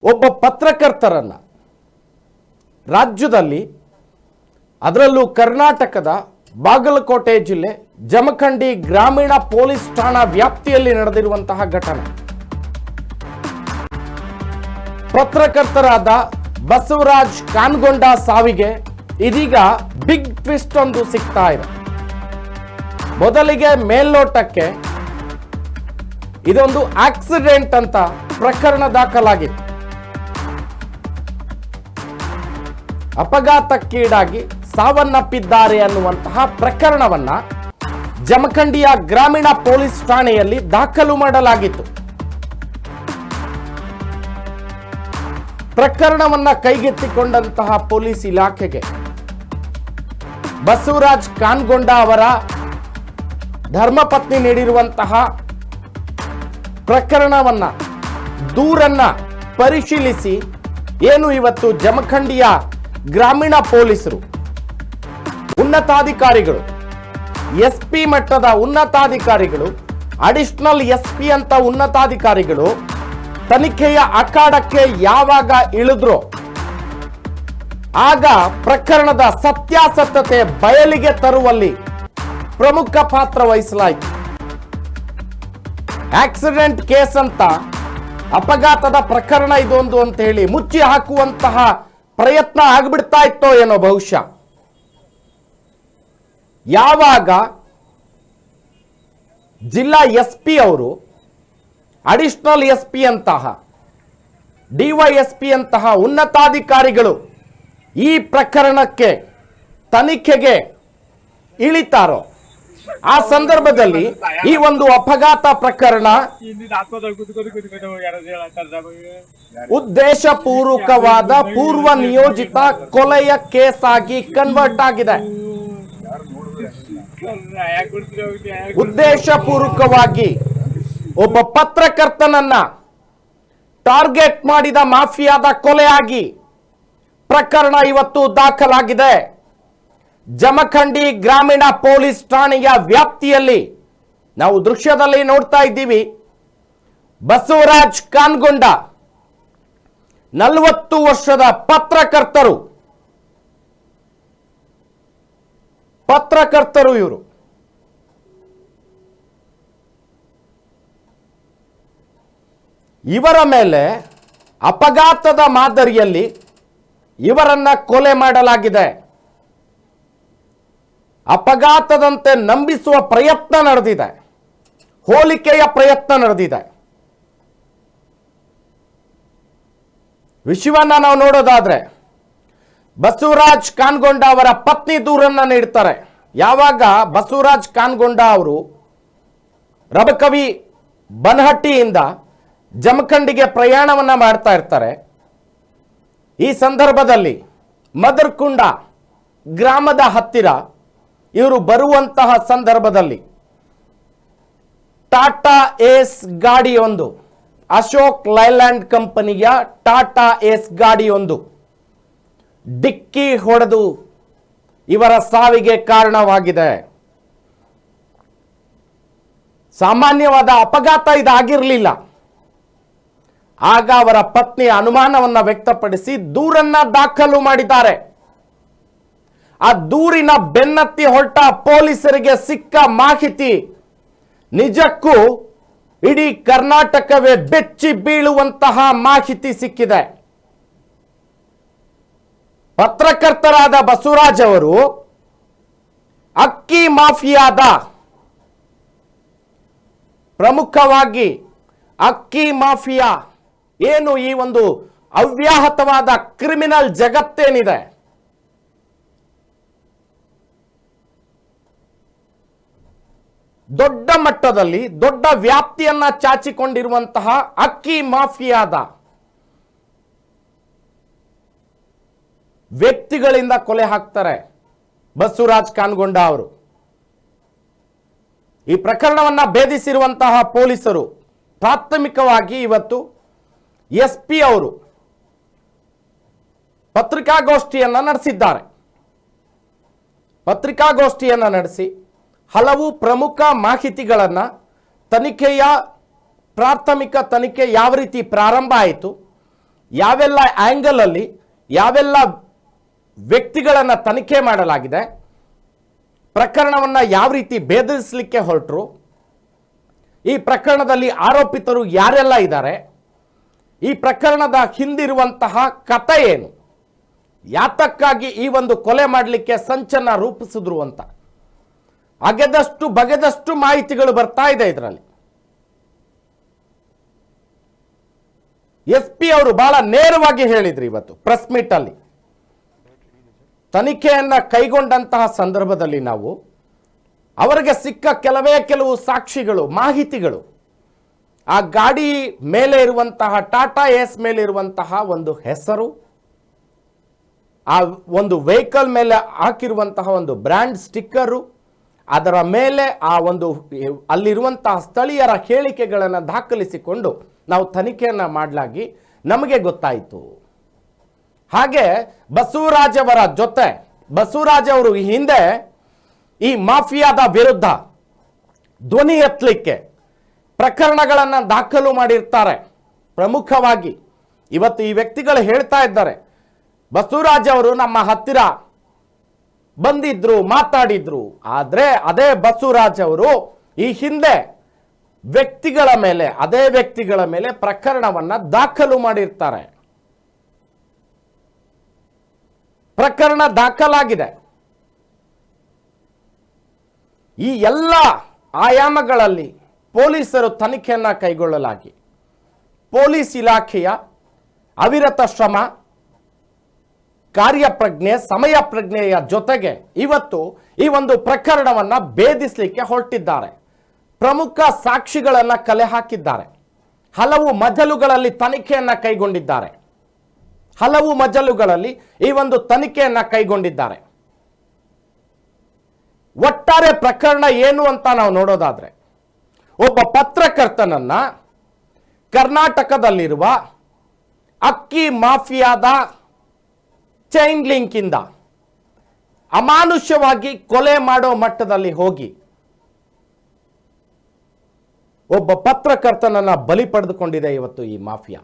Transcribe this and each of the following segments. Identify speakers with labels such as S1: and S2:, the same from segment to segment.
S1: ಒಬ್ಬ ಪತ್ರಕರ್ತರನ್ನ ರಾಜ್ಯದಲ್ಲಿ ಅದರಲ್ಲೂ ಕರ್ನಾಟಕದ ಬಾಗಲಕೋಟೆ ಜಿಲ್ಲೆ ಜಮಖಂಡಿ ಗ್ರಾಮೀಣ ಪೊಲೀಸ್ ಠಾಣಾ ವ್ಯಾಪ್ತಿಯಲ್ಲಿ ನಡೆದಿರುವಂತಹ ಘಟನೆ. ಪತ್ರಕರ್ತರಾದ ಬಸವರಾಜ್ ಕಾನ್ಗೊಂಡ ಸಾವಿಗೆ ಇದೀಗ ಬಿಗ್ ಟ್ವಿಸ್ಟ್ ಒಂದು ಸಿಗ್ತಾ ಇದೆ. ಮೊದಲಿಗೆ ಮೇಲ್ನೋಟಕ್ಕೆ ಇದೊಂದು ಆಕ್ಸಿಡೆಂಟ್ ಅಂತ ಪ್ರಕರಣ ದಾಖಲಾಗಿತ್ತು. ಅಪಘಾತಕ್ಕೀಡಾಗಿ ಸಾವನ್ನಪ್ಪಿದ್ದಾರೆ ಅನ್ನುವಂತಹ ಪ್ರಕರಣವನ್ನ ಜಮಖಂಡಿಯ ಗ್ರಾಮೀಣ ಪೊಲೀಸ್ ಠಾಣೆಯಲ್ಲಿ ದಾಖಲು ಮಾಡಲಾಗಿತ್ತು. ಪ್ರಕರಣವನ್ನ ಕೈಗೆತ್ತಿಕೊಂಡಂತಹ ಪೊಲೀಸ್ ಇಲಾಖೆಗೆ ಬಸವರಾಜ್ ಕಾನ್ಗೊಂಡ ಅವರ ಧರ್ಮಪತ್ನಿ ನೀಡಿರುವಂತಹ ಪ್ರಕರಣವನ್ನ ದೂರನ್ನ ಪರಿಶೀಲಿಸಿ ಏನು ಇವತ್ತು ಜಮಖಂಡಿಯ ಗ್ರಾಮೀಣ ಪೊಲೀಸರು ಉನ್ನತಾಧಿಕಾರಿಗಳು ಎಸ್ಪಿ ಮಟ್ಟದ ಉನ್ನತಾಧಿಕಾರಿಗಳು ಅಡಿಷನಲ್ ಎಸ್ಪಿ ಅಂತ ಉನ್ನತಾಧಿಕಾರಿಗಳು ತನಿಖೆಯ ಅಖಾಡಕ್ಕೆ ಯಾವಾಗ ಇಳಿದ್ರೋ ಆಗ ಪ್ರಕರಣದ ಸತ್ಯಾಸತ್ಯತೆ ಬಯಲಿಗೆ ತರುವಲ್ಲಿ ಪ್ರಮುಖ ಪಾತ್ರ ವಹಿಸಲಾಯಿತು. ಆಕ್ಸಿಡೆಂಟ್ ಕೇಸ್ ಅಂತ ಅಪಘಾತದ ಪ್ರಕರಣ ಇದೊಂದು ಅಂತ ಹೇಳಿ ಮುಚ್ಚಿ ಹಾಕುವಂತಹ ಪ್ರಯತ್ನ ಆಗ್ಬಿಡ್ತಾ ಇತ್ತೋ ಏನೋ ಬಹುಶಃ. ಯಾವಾಗ ಜಿಲ್ಲಾ ಎಸ್ಪಿ ಅವರು ಅಡಿಷನಲ್ ಎಸ್ಪಿ ಅಂತಹ ಡಿವೈಎಸ್ಪಿ ಅಂತಹ ಉನ್ನತಾಧಿಕಾರಿಗಳು ಈ ಪ್ರಕರಣಕ್ಕೆ ತನಿಖೆಗೆ ಇಳಿತಾರೋ ಆ ಸಂದರ್ಭದಲ್ಲಿ ಈ ಒಂದು ಅಪಘಾತ ಪ್ರಕರಣ ಉದ್ದೇಶಪೂರ್ವಕವಾದ ಪೂರ್ವ ನಿಯೋಜಿತ ಕೊಲೆಯ ಕೇಸ್ ಆಗಿ ಕನ್ವರ್ಟ್ ಆಗಿದೆ. ಉದ್ದೇಶಪೂರ್ವಕವಾಗಿ ಒಬ್ಬ ಪತ್ರಕರ್ತನನ್ನ ಟಾರ್ಗೆಟ್ ಮಾಡಿದ ಮಾಫಿಯಾದ ಕೊಲೆಯಾಗಿ ಪ್ರಕರಣ ಇವತ್ತು ದಾಖಲಾಗಿದೆ. ಜಮಖಂಡಿ ಗ್ರಾಮೀಣ ಪೊಲೀಸ್ ಠಾಣೆಯ ವ್ಯಾಪ್ತಿಯಲ್ಲಿ ನಾವು ದೃಶ್ಯದಲ್ಲಿ ನೋಡ್ತಾ ಇದ್ದೀವಿ. ಬಸವರಾಜ್ ಕಾನ್ಗೊಂಡ 40 ವರ್ಷದ ಪತ್ರಕರ್ತರು ಇವರು. ಇವರ ಮೇಲೆ ಅಪಘಾತದ ಮಾದರಿಯಲ್ಲಿ ಇವರನ್ನ ಕೊಲೆ ಮಾಡಲಾಗಿದೆ. ಅಪಘಾತದಂತೆ ನಂಬಿಸುವ ಪ್ರಯತ್ನ ನಡೆದಿದೆ, ಹೋಲಿಕೆಯ ಪ್ರಯತ್ನ ನಡೆದಿದೆ. ವಿಷಯವನ್ನ ನಾವು ನೋಡೋದಾದ್ರೆ ಬಸವರಾಜ್ ಕಾನ್ಗೊಂಡ ಅವರ ಪತ್ನಿ ದೂರನ್ನ ನೀಡ್ತಾರೆ. ಯಾವಾಗ ಬಸವರಾಜ್ ಕಾನ್ಗೊಂಡ ಅವರು ರಬಕವಿ ಬನಹಟ್ಟಿಯಿಂದ ಜಮಖಂಡಿಗೆ ಪ್ರಯಾಣವನ್ನ ಮಾಡ್ತಾ ಇರ್ತಾರೆ. ಈ ಸಂದರ್ಭದಲ್ಲಿ ಮದರ್ಕುಂಡ ಗ್ರಾಮದ ಹತ್ತಿರ ಇವರು ಬರುವಂತಹ ಸಂದರ್ಭದಲ್ಲಿ ಟಾಟಾ ಏಸ್ ಗಾಡಿಯೊಂದು, ಅಶೋಕ್ ಲೈಲ್ಯಾಂಡ್ ಕಂಪನಿಯ ಟಾಟಾ ಏಸ್ ಗಾಡಿಯೊಂದು ಡಿಕ್ಕಿ ಹೊಡೆದು ಇವರ ಸಾವಿಗೆ ಕಾರಣವಾಗಿದೆ. ಸಾಮಾನ್ಯವಾದ ಅಪಘಾತ ಇದಾಗಿರಲಿಲ್ಲ. ಆಗ ಅವರ ಪತ್ನಿ ಅನುಮಾನವನ್ನ ವ್ಯಕ್ತಪಡಿಸಿ ದೂರನ್ನ ದಾಖಲು ಮಾಡಿದ್ದಾರೆ. ಆ ದೂರಿನ ಬೆನ್ನತ್ತಿ ಹೊರಟ ಪೊಲೀಸರಿಗೆ ಸಿಕ್ಕ ಮಾಹಿತಿ ನಿಜಕ್ಕೂ ಇಡೀ ಕರ್ನಾಟಕವೇ ಬೆಚ್ಚಿ ಬೀಳುವಂತಹ ಮಾಹಿತಿ ಸಿಕ್ಕಿದೆ. ಪತ್ರಕರ್ತರಾದ ಬಸವರಾಜ್ ಅವರು ಅಕ್ಕಿ ಮಾಫಿಯಾದ, ಪ್ರಮುಖವಾಗಿ ಅಕ್ಕಿ ಮಾಫಿಯಾ ಏನು ಈ ಒಂದು ಅವ್ಯಾಹತವಾದ ಕ್ರಿಮಿನಲ್ ಜಗತ್ತೇನಿದೆ, ದೊಡ್ಡ ಮಟ್ಟದಲ್ಲಿ ದೊಡ್ಡ ವ್ಯಾಪ್ತಿಯನ್ನ ಚಾಚಿಕೊಂಡಿರುವಂತಹ ಅಕ್ಕಿ ಮಾಫಿಯಾದ ವ್ಯಕ್ತಿಗಳಿಂದ ಕೊಲೆ ಹಾಕ್ತಾರೆ ಬಸವರಾಜ್ ಕಾನ್ಗೊಂಡ ಅವರು. ಈ ಪ್ರಕರಣವನ್ನ ಭೇದಿಸಿರುವಂತಹ ಪೊಲೀಸರು ಪ್ರಾಥಮಿಕವಾಗಿ ಇವತ್ತು ಎಸ್ಪಿ ಅವರು ಪತ್ರಿಕಾಗೋಷ್ಠಿಯನ್ನ ನಡೆಸಿದ್ದಾರೆ. ಪತ್ರಿಕಾಗೋಷ್ಠಿಯನ್ನ ನಡೆಸಿ ಹಲವು ಪ್ರಮುಖ ಮಾಹಿತಿಗಳನ್ನು ತನಿಖೆಯ ಪ್ರಾಥಮಿಕ ತನಿಖೆ ಯಾವ ರೀತಿ ಪ್ರಾರಂಭ ಆಯಿತು, ಯಾವೆಲ್ಲ ಆಂಗಲ್ ಅಲ್ಲಿ ಯಾವೆಲ್ಲ ವ್ಯಕ್ತಿಗಳನ್ನ ತನಿಖೆ ಮಾಡಲಾಗಿದೆ, ಪ್ರಕರಣವನ್ನ ಯಾವ ರೀತಿ ಭೇದಿಸಲಿಕ್ಕೆ ಹೊರಟರು, ಈ ಪ್ರಕರಣದಲ್ಲಿ ಆರೋಪಿತರು ಯಾರೆಲ್ಲ ಇದ್ದಾರೆ, ಈ ಪ್ರಕರಣದ ಹಿಂದಿರುವಂತಹ ಕಥೆ ಏನು, ಯಾತಕ್ಕಾಗಿ ಈ ಒಂದು ಕೊಲೆ ಮಾಡಲಿಕ್ಕೆ ಸಂಚನ್ನ ರೂಪಿಸಿದ್ರು ಅಂತ ಅಗೆದಷ್ಟು ಬಗೆದಷ್ಟು ಮಾಹಿತಿಗಳು ಬರ್ತಾ ಇದೆ. ಇದರಲ್ಲಿ SP ಅವರು ಬಹಳ ನೇರವಾಗಿ ಹೇಳಿದ್ರು ಇವತ್ತು ಪ್ರೆಸ್ ಮೀಟ್ ಅಲ್ಲಿ. ತನಿಖೆಯನ್ನ ಕೈಗೊಂಡಂತಹ ಸಂದರ್ಭದಲ್ಲಿ ನಾವು ಅವರಿಗೆ ಸಿಕ್ಕ ಕೆಲವು ಸಾಕ್ಷಿಗಳು, ಮಾಹಿತಿಗಳು, ಆ ಗಾಡಿ ಮೇಲೆ ಇರುವಂತಹ ಟಾಟಾ ಏಸ್ ಮೇಲೆ ಇರುವಂತಹ ಒಂದು ಹೆಸರು, ಆ ಒಂದು ವೆಹಿಕಲ್ ಮೇಲೆ ಹಾಕಿರುವಂತಹ ಒಂದು ಬ್ರ್ಯಾಂಡ್ ಸ್ಟಿಕ್ಕರು, ಅದರ ಮೇಲೆ ಆ ಒಂದು ಅಲ್ಲಿರುವಂತಹ ಸ್ಥಳೀಯರ ಹೇಳಿಕೆಗಳನ್ನು ದಾಖಲಿಸಿಕೊಂಡು ನಾವು ತನಿಖೆಯನ್ನು ಮಾಡಲಾಗಿ ನಮಗೆ ಗೊತ್ತಾಯಿತು. ಹಾಗೆ ಬಸವರಾಜ್ ಅವರ ಜೊತೆ ಬಸವರಾಜ್ ಅವರು ಈ ಹಿಂದೆ ಈ ಮಾಫಿಯಾದ ವಿರುದ್ಧ ಧ್ವನಿ ಎತ್ತಲಿಕ್ಕೆ ಪ್ರಕರಣಗಳನ್ನು ದಾಖಲು ಮಾಡಿರ್ತಾರೆ. ಪ್ರಮುಖವಾಗಿ ಇವತ್ತು ಈ ವ್ಯಕ್ತಿಗಳು ಹೇಳ್ತಾ ಇದ್ದಾರೆ, ಬಸವರಾಜ್ ಅವರು ನಮ್ಮ ಹತ್ತಿರ ಬಂದಿದ್ರು, ಮಾತಾಡಿದ್ರು. ಆದ್ರೆ ಅದೇ ಬಸವರಾಜ್ ಅವರು ಈ ಹಿಂದೆ ಅದೇ ವ್ಯಕ್ತಿಗಳ ಮೇಲೆ ಪ್ರಕರಣವನ್ನ ದಾಖಲು ಮಾಡಿರ್ತಾರೆ. ಪ್ರಕರಣ ದಾಖಲಾಗಿದೆ. ಈ ಎಲ್ಲ ಆಯಾಮಗಳಲ್ಲಿ ಪೊಲೀಸರು ತನಿಖೆಯನ್ನ ಕೈಗೊಳ್ಳಲಾಗಿ ಪೊಲೀಸ್ ಇಲಾಖೆಯ ಅವಿರತ ಶ್ರಮ, ಕಾರ್ಯಪ್ರಜ್ಞೆ, ಸಮಯ ಪ್ರಜ್ಞೆಯ ಜೊತೆಗೆ ಇವತ್ತು ಈ ಒಂದು ಪ್ರಕರಣವನ್ನ ಭೇದಿಸಲಿಕ್ಕೆ ಹೊರಟಿದ್ದಾರೆ. ಪ್ರಮುಖ ಸಾಕ್ಷಿಗಳನ್ನ ಕಲೆ ಹಾಕಿದ್ದಾರೆ. ಹಲವು ಮಜಲುಗಳಲ್ಲಿ ತನಿಖೆಯನ್ನ ಕೈಗೊಂಡಿದ್ದಾರೆ. ಈ ಒಂದು ತನಿಖೆಯನ್ನ ಕೈಗೊಂಡಿದ್ದಾರೆ. ಒಟ್ಟಾರೆ ಪ್ರಕರಣ ಏನು ಅಂತ ನಾವು ನೋಡೋದಾದ್ರೆ, ಒಬ್ಬ ಪತ್ರಕರ್ತನನ್ನ ಕರ್ನಾಟಕದಲ್ಲಿರುವ ಅಕ್ಕಿ ಮಾಫಿಯಾದ ಚೈನ್ ಲಿಂಕ್ ಇಂದ ಅಮಾನುಷ್ಯವಾಗಿ ಕೊಲೆ ಮಾಡೋ ಮಟ್ಟದಲ್ಲಿ ಹೋಗಿ ಒಬ್ಬ ಪತ್ರಕರ್ತನನ್ನ ಬಲಿ ಪಡೆದುಕೊಂಡಿದೆ ಇವತ್ತು ಈ ಮಾಫಿಯಾ.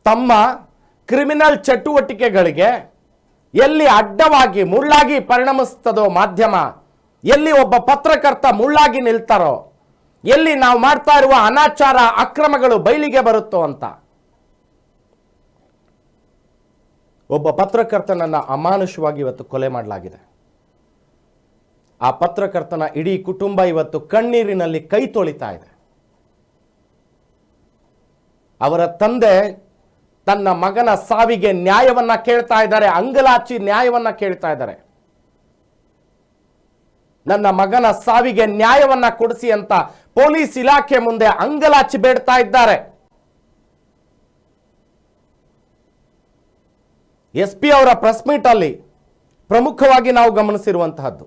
S1: ತಮ್ಮ ಕ್ರಿಮಿನಲ್ ಚಟುವಟಿಕೆಗಳಿಗೆ ಎಲ್ಲಿ ಅಡ್ಡವಾಗಿ ಮುಳ್ಳಾಗಿ ಪರಿಣಮಿಸ್ತದೋ ಮಾಧ್ಯಮ, ಎಲ್ಲಿ ಒಬ್ಬ ಪತ್ರಕರ್ತ ಮುಳ್ಳಾಗಿ ನಿಲ್ತಾರೋ, ಎಲ್ಲಿ ನಾವು ಮಾಡ್ತಾ ಇರುವ ಅನಾಚಾರ ಅಕ್ರಮಗಳು ಬಯಲಿಗೆ ಬರುತ್ತೋ ಅಂತ ಒಬ್ಬ ಪತ್ರಕರ್ತನನ್ನ ಅಮಾನುಷವಾಗಿ ಇವತ್ತು ಕೊಲೆ ಮಾಡಲಾಗಿದೆ. ಆ ಪತ್ರಕರ್ತನ ಇಡೀ ಕುಟುಂಬ ಇವತ್ತು ಕಣ್ಣೀರಿನಲ್ಲಿ ಕೈ ತೊಳಿತಾ ಇದೆ. ಅವರ ತಂದೆ ತನ್ನ ಮಗನ ಸಾವಿಗೆ ನ್ಯಾಯವನ್ನ ಕೇಳ್ತಾ ಇದ್ದಾರೆ, ಅಂಗಲಾಚಿ ನ್ಯಾಯವನ್ನ ಕೇಳ್ತಾ ಇದ್ದಾರೆ. ನನ್ನ ಮಗನ ಸಾವಿಗೆ ನ್ಯಾಯವನ್ನ ಕೊಡಿಸಿ ಅಂತ ಪೊಲೀಸ್ ಇಲಾಖೆ ಮುಂದೆ ಅಂಗಲಾಚಿ ಬೇಡ್ತಾ ಇದ್ದಾರೆ. SP ಅವರ ಪ್ರೆಸ್ ಮೀಟ್ ಅಲ್ಲಿ ಪ್ರಮುಖವಾಗಿ ನಾವು ಗಮನಿಸಿರುವಂತಹದ್ದು,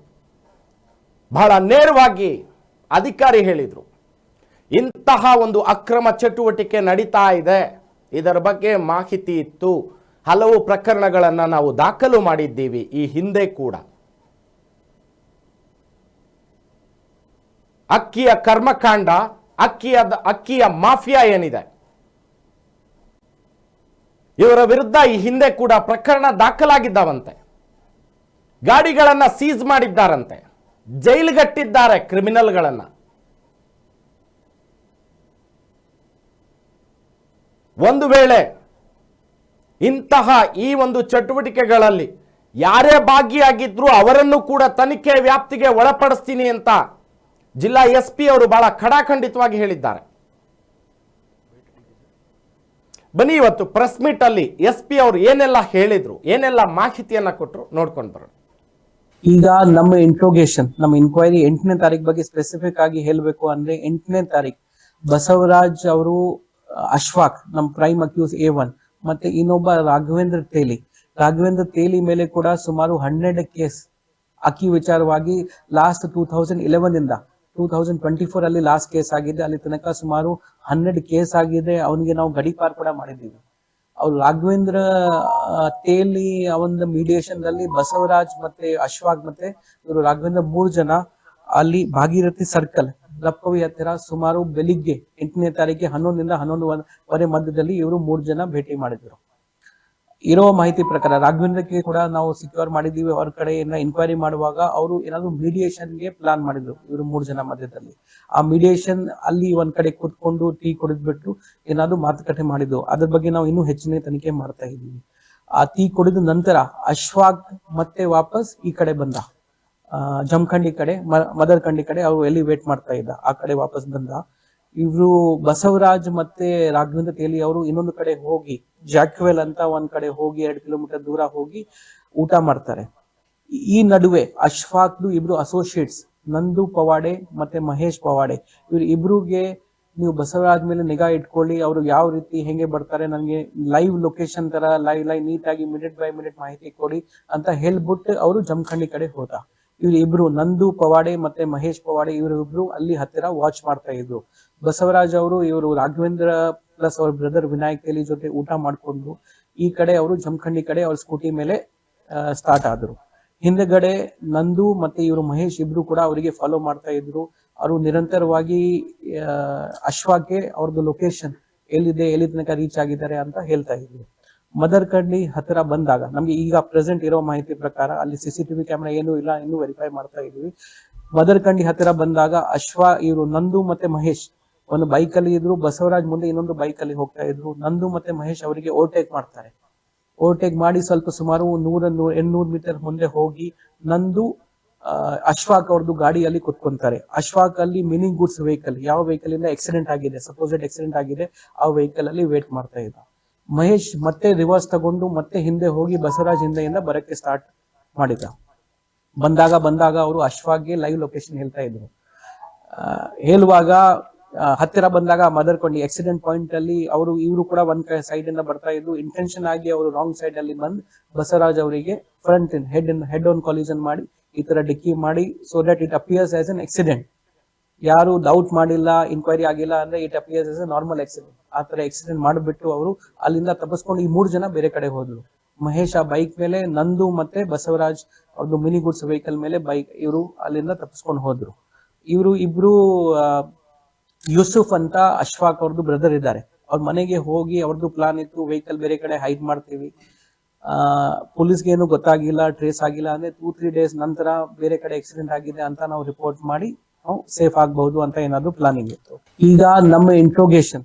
S1: ಬಹಳ ನೇರವಾಗಿ ಅಧಿಕಾರಿ ಹೇಳಿದ್ರು, ಇಂತಹ ಒಂದು ಅಕ್ರಮ ಚಟುವಟಿಕೆ ನಡೀತಾ ಇದೆ, ಇದರ ಬಗ್ಗೆ ಮಾಹಿತಿ ಇತ್ತು, ಹಲವು ಪ್ರಕರಣಗಳನ್ನು ನಾವು ದಾಖಲು ಮಾಡಿದ್ದೀವಿ ಈ ಹಿಂದೆ ಕೂಡ. ಅಕ್ಕಿಯ ಕರ್ಮಕಾಂಡ, ಅಕ್ಕಿಯ ಮಾಫಿಯಾ ಏನಿದೆ, ಇವರ ವಿರುದ್ಧ ಈ ಹಿಂದೆ ಕೂಡ ಪ್ರಕರಣ ದಾಖಲಾಗಿದ್ದಾವಂತೆ. ಗಾಡಿಗಳನ್ನ ಸೀಸ್ ಮಾಡಿದ್ದಾರಂತೆ, ಜೈಲಿಗಟ್ಟಿದ್ದಾರೆ ಕ್ರಿಮಿನಲ್ಗಳನ್ನ. ಒಂದು ವೇಳೆ ಇಂತಹ ಈ ಒಂದು ಚಟುವಟಿಕೆಗಳಲ್ಲಿ ಯಾರೇ ಭಾಗಿಯಾಗಿದ್ರು ಅವರನ್ನು ಕೂಡ ತನಿಖೆ ವ್ಯಾಪ್ತಿಗೆ ಒಳಪಡಿಸ್ತೀನಿ ಅಂತ ಜಿಲ್ಲಾ SP ಅವರು ಬಹಳ ಖಡಾಖಂಡಿತವಾಗಿ ಹೇಳಿದ್ದಾರೆ. ಬನ್ನಿ ಇವತ್ತು ಪ್ರೆಸ್ ಮೀಟ್ ಅಲ್ಲಿ SP ಅವರು ಏನೆಲ್ಲ ಹೇಳಿದ್ರು, ಏನೆಲ್ಲ ಮಾಹಿತಿಯನ್ನ ಕೊಟ್ಟರು ನೋಡ್ಕೊಂಡು ಬರೋಣ.
S2: ಈಗ ನಮ್ಮ ಇಂಟ್ರೋಗೇಷನ್, ನಮ್ಮ ಇನ್ಕ್ವೈರಿ 8ನೇ ತಾರೀಕು ಬಗ್ಗೆ ಸ್ಪೆಸಿಫಿಕ್ ಆಗಿ ಹೇಳಬೇಕು ಅಂದ್ರೆ 8ನೇ ತಾರೀಕು ಬಸವರಾಜ್ ಅವರು ಅಶ್ವಾಕ್, ನಮ್ಮ ಪ್ರೈಮ್ ಅಕ್ಯೂಸ್ A1, ಮತ್ತೆ ಇನ್ನೊಬ್ಬ ರಾಘವೇಂದ್ರ ತೇಲಿ ಮೇಲೆ ಕೂಡ ಸುಮಾರು 100 ಕೇಸ್ ಅಕ್ಕಿ ವಿಚಾರವಾಗಿ ಲಾಸ್ಟ್ 2011 ಇಂದ 2024 ಅಲ್ಲಿ ಲಾಸ್ಟ್ ಕೇಸ್ ಆಗಿದೆ. ಅಲ್ಲಿ ತನಕ ಸುಮಾರು 100 ಕೇಸ್ ಆಗಿದೆ. ಅವನಿಗೆ ನಾವು ಗಡೀಪಾರ್ ಕೂಡ ಮಾಡಿದ್ದೀವಿ. ಅವ್ರು ರಾಘವೇಂದ್ರ ತೇಲಿ ಅವನ ಮೀಡಿಯೇಷನ್ ನಲ್ಲಿ ಬಸವರಾಜ್ ಮತ್ತೆ ಅಶ್ವಾಕ್ ಮತ್ತೆ ಇವರು ರಾಘವೇಂದ್ರ 3 ಜನ ಅಲ್ಲಿ ಭಾಗೀರಥಿ ಸರ್ಕಲ್ ಲಪ್ಪವಿ ಹತ್ತಿರ ಸುಮಾರು ಬೆಳಿಗ್ಗೆ 8ನೇ ತಾರೀಕಿಗೆ 11ರಿಂದ 11:15 ಮಧ್ಯದಲ್ಲಿ ಇವರು 3 ಜನ ಭೇಟಿ ಮಾಡಿದ್ರು. ಇರೋ ಮಾಹಿತಿ ಪ್ರಕಾರ ರಾಘವೇಂದ್ರಕ್ಕೆ ಕೂಡ ನಾವು ಸಿಕ್ಯೂರ್ ಮಾಡಿದೀವಿ. ಅವ್ರ ಕಡೆಯಿಂದ ಇನ್ಕ್ವೈರಿ ಮಾಡುವಾಗ ಅವರು ಏನಾದ್ರು ಮೀಡಿಯೇಷನ್ಗೆ ಪ್ಲಾನ್ ಮಾಡಿದ್ರು ಇವರು 3 ಜನ ಮಧ್ಯದಲ್ಲಿ. ಆ ಮೀಡಿಯೇಷನ್ ಅಲ್ಲಿ ಒಂದ್ ಕಡೆ ಕೂತ್ಕೊಂಡು ಟೀ ಕುಡಿದ್ಬಿಟ್ಟು ಏನಾದ್ರು ಮಾತುಕತೆ ಮಾಡಿದ್ರು. ಅದ್ರ ಬಗ್ಗೆ ನಾವು ಇನ್ನೂ ಹೆಚ್ಚಿನ ತನಿಖೆ ಮಾಡ್ತಾ ಇದ್ದೀವಿ. ಆ ಟೀ ಕುಡಿದ ನಂತರ ಅಶ್ವಾಕ್ ಮತ್ತೆ ವಾಪಸ್ ಈ ಕಡೆ ಬಂದ, ಜಮಖಂಡಿ ಕಡೆ, ಮದರ್ಕಂಡಿ ಕಡೆ ಅವ್ರು ಎಲ್ಲಿ ವೇಟ್ ಮಾಡ್ತಾ ಇದ್ದ, ಆ ಕಡೆ ವಾಪಸ್ ಬಂದ. ಇವ್ರು ಬಸವರಾಜ್ ಮತ್ತೆ ರಾಘವೇಂದ್ರ ತೇಲಿ ಅವರು ಇನ್ನೊಂದು ಕಡೆ ಹೋಗಿ ಜಾಕ್ವೆಲ್ ಅಂತ ಒಂದ್ ಕಡೆ ಹೋಗಿ 2 ಕಿಲೋಮೀಟರ್ ದೂರ ಹೋಗಿ ಊಟ ಮಾಡ್ತಾರೆ. ಈ ನಡುವೆ ಅಶ್ಫಾಕ್ದು ಇಬ್ರು ಅಸೋಸಿಯೇಟ್ಸ್ ನಂದು ಪವಾಡೆ ಮತ್ತೆ ಮಹೇಶ್ ಪವಾಡೆ, ಇವ್ರು ಇಬ್ರಿಗೆ ನೀವು ಬಸವರಾಜ್ ಮೇಲೆ ನಿಗಾ ಇಟ್ಕೊಳ್ಳಿ, ಅವರು ಯಾವ ರೀತಿ ಹೆಂಗೆ ಬರ್ತಾರೆ ನನಗೆ ಲೈವ್ ಲೊಕೇಶನ್ ತರ ಲೈವ್ ನೀಟ್ ಆಗಿ ಮಿನಿಟ್ ಬೈ ಮಿನಿಟ್ ಮಾಹಿತಿ ಕೊಡಿ ಅಂತ ಹೇಳ್ಬಿಟ್ಟು ಅವರು ಜಮಖಂಡಿ ಕಡೆ ಹೋದ. ಇವ್ರು ಇಬ್ರು ನಂದು ಪವಾಡೆ ಮತ್ತೆ ಮಹೇಶ್ ಪವಾಡೆ ಇವರಿಬ್ರು ಅಲ್ಲಿ ಹತ್ತಿರ ವಾಚ್ ಮಾಡ್ತಾ ಇದ್ರು. ಬಸವರಾಜ್ ಅವರು ಇವರು ರಾಘವೇಂದ್ರ ಪ್ಲಸ್ ಅವ್ರ ಬ್ರದರ್ ವಿನಾಯಕ್ ತೇಲಿ ಜೊತೆ ಊಟ ಮಾಡ್ಕೊಂಡು ಈ ಕಡೆ ಅವರು ಜಮಖಂಡಿ ಕಡೆ ಅವ್ರ ಸ್ಕೂಟಿ ಮೇಲೆ ಸ್ಟಾರ್ಟ್ ಆದ್ರು. ಹಿಂದೆಗಡೆ ನಂದು ಮತ್ತೆ ಇವರು ಮಹೇಶ್ ಇಬ್ರು ಕೂಡ ಅವರಿಗೆ ಫಾಲೋ ಮಾಡ್ತಾ ಇದ್ರು. ಅವರು ನಿರಂತರವಾಗಿ ಅಶ್ವಾಕ್ಕೆ ಅವ್ರದ್ದು ಲೊಕೇಶನ್ ಎಲ್ಲಿದೆ, ಎಲ್ಲಿ ತನಕ ರೀಚ್ ಆಗಿದ್ದಾರೆ ಅಂತ ಹೇಳ್ತಾ ಇದ್ರು. ಮದರ್ಕಂಡಿ ಹತ್ತಿರ ಬಂದಾಗ ನಮ್ಗೆ ಈಗ ಪ್ರೆಸೆಂಟ್ ಇರೋ ಮಾಹಿತಿ ಪ್ರಕಾರ ಅಲ್ಲಿ CCTV ಕ್ಯಾಮೆರಾ ಏನೂ ಇಲ್ಲ, ಇನ್ನೂ ವೆರಿಫೈ ಮಾಡ್ತಾ ಇದೀವಿ. ಮದರ್ಕಂಡಿ ಹತ್ತಿರ ಬಂದಾಗ ಇವರು ನಂದು ಮತ್ತೆ ಮಹೇಶ್ ಒಂದು ಬೈಕ್ ಅಲ್ಲಿ ಇದ್ರು, ಬಸವರಾಜ್ ಮುಂದೆ ಇನ್ನೊಂದು ಬೈಕ್ ಅಲ್ಲಿ ಹೋಗ್ತಾ ಇದ್ರು. ನಂದು ಮತ್ತೆ ಮಹೇಶ್ ಅವರಿಗೆ ಓವರ್ಟೇಕ್ ಮಾಡ್ತಾರೆ. ಓವರ್ಟೇಕ್ ಮಾಡಿ ಸ್ವಲ್ಪ ಸುಮಾರು 100-800 ಮೀಟರ್ ಮುಂದೆ ಹೋಗಿ ನಂದು ಅಶ್ವಾಕ್ ಅವ್ರದ್ದು ಗಾಡಿಯಲ್ಲಿ ಕುತ್ಕೊಂತಾರೆ. ಅಶ್ವಾಕ್ ಅಲ್ಲಿ ಮಿನಿ ಗೂಡ್ಸ್ ವೆಹಿಕಲ್, ಯಾವ ವೆಹಿಕಲ್ ಇಂದ ಆಕ್ಸಿಡೆಂಟ್ ಆಗಿದೆ, ಸಪೋಸೆಡ್ ಆಕ್ಸಿಡೆಂಟ್ ಆಗಿದೆ, ಆ ವೆಹಿಕಲ್ ಅಲ್ಲಿ ವೇಟ್ ಮಾಡ್ತಾ ಇದ್ದ. ಮಹೇಶ್ ಮತ್ತೆ ರಿವರ್ಸ್ ತಗೊಂಡು ಮತ್ತೆ ಹಿಂದೆ ಹೋಗಿ ಬಸವರಾಜ್ ಹಿಂದೆಯಿಂದ ಬರಕ್ಕೆ ಸ್ಟಾರ್ಟ್ ಮಾಡಿದ. ಬಂದಾಗ ಅವರು ಅಶ್ವಾಕ್ಗೆ ಲೈವ್ ಲೊಕೇಶನ್ ಹೇಳ್ತಾ ಇದ್ರು. ಹೇಳುವಾಗ ಹತ್ತಿರ ಬಂದಾಗ ಮದರ್ಕೊಂಡಿ ಆಕ್ಸಿಡೆಂಟ್ ಪಾಯಿಂಟ್ ಅಲ್ಲಿ ಇವರು ಕೂಡ ಒಂದ್ ಸೈಡ್ ಇಂದ ಬರ್ತಾ ಇದ್ರು. ಇಂಟೆನ್ಷನ್ ಆಗಿ ಅವರು ರಾಂಗ್ ಸೈಡ್ ಅಲ್ಲಿ ಬಂದು ಬಸವರಾಜ್ ಅವರಿಗೆ ಫ್ರಂಟ್ ಹೆಡ್ ಆನ್ ಕಾಲಿಷನ್ ಮಾಡಿ ಈ ತರ ಡಿಕ್ಕಿ ಮಾಡಿ, so that it appears as an accident. ಯಾರು ಡೌಟ್ ಮಾಡಿಲ್ಲ, ಇನ್ಕ್ವೈರಿ ಆಗಿಲ್ಲ ಅಂದ್ರೆ it appears as a normal accident. ಆ ತರ ಆಕ್ಸಿಡೆಂಟ್ ಮಾಡಿಬಿಟ್ಟು ಅವರು ಅಲ್ಲಿಂದ ತಪ್ಪಿಸ್ಕೊಂಡು ಈ 3 ಜನ ಬೇರೆ ಕಡೆ ಹೋದ್ರು. ಮಹೇಶ್ ಆ ಬೈಕ್ ಮೇಲೆ, ನಂದು ಮತ್ತೆ ಬಸವರಾಜ್ ಅವ್ರದ್ದು ಮಿನಿ ಗುಡ್ಸ್ ವೆಹಿಕಲ್ ಮೇಲೆ ಇವರು ಅಲ್ಲಿಂದ ತಪ್ಪಿಸ್ಕೊಂಡು ಹೋದ್ರು. ಇವರು ಇಬ್ರು ಯೂಸುಫ್ ಅಂತ ಅಶ್ಫಾಕ್ ಅವ್ರದ್ದು ಬ್ರದರ್ ಇದ್ದಾರೆ. ಅವ್ರ ಮನೆಗೆ ಹೋಗಿ ಅವ್ರದ್ದು ಪ್ಲಾನ್ ಇತ್ತು, ವೆಹಿಕಲ್ ಬೇರೆ ಕಡೆ ಹೈಡ್ ಮಾಡ್ತೀವಿ, ಪೊಲೀಸ್ಗೆ ಏನು ಗೊತ್ತಾಗಿಲ್ಲ, ಟ್ರೇಸ್ ಆಗಿಲ್ಲ ಅಂದ್ರೆ 2-3 ಡೇಸ್ ನಂತರ ಬೇರೆ ಕಡೆ ಆಕ್ಸಿಡೆಂಟ್ ಆಗಿದೆ ಅಂತ ನಾವು ರಿಪೋರ್ಟ್ ಮಾಡಿ ನಾವು ಸೇಫ್ ಆಗಬಹುದು ಅಂತ ಏನಾದ್ರು ಪ್ಲಾನಿಂಗ್ ಇತ್ತು. ಈಗ ನಮ್ಮ ಇಂಟ್ರೋಗೇಷನ್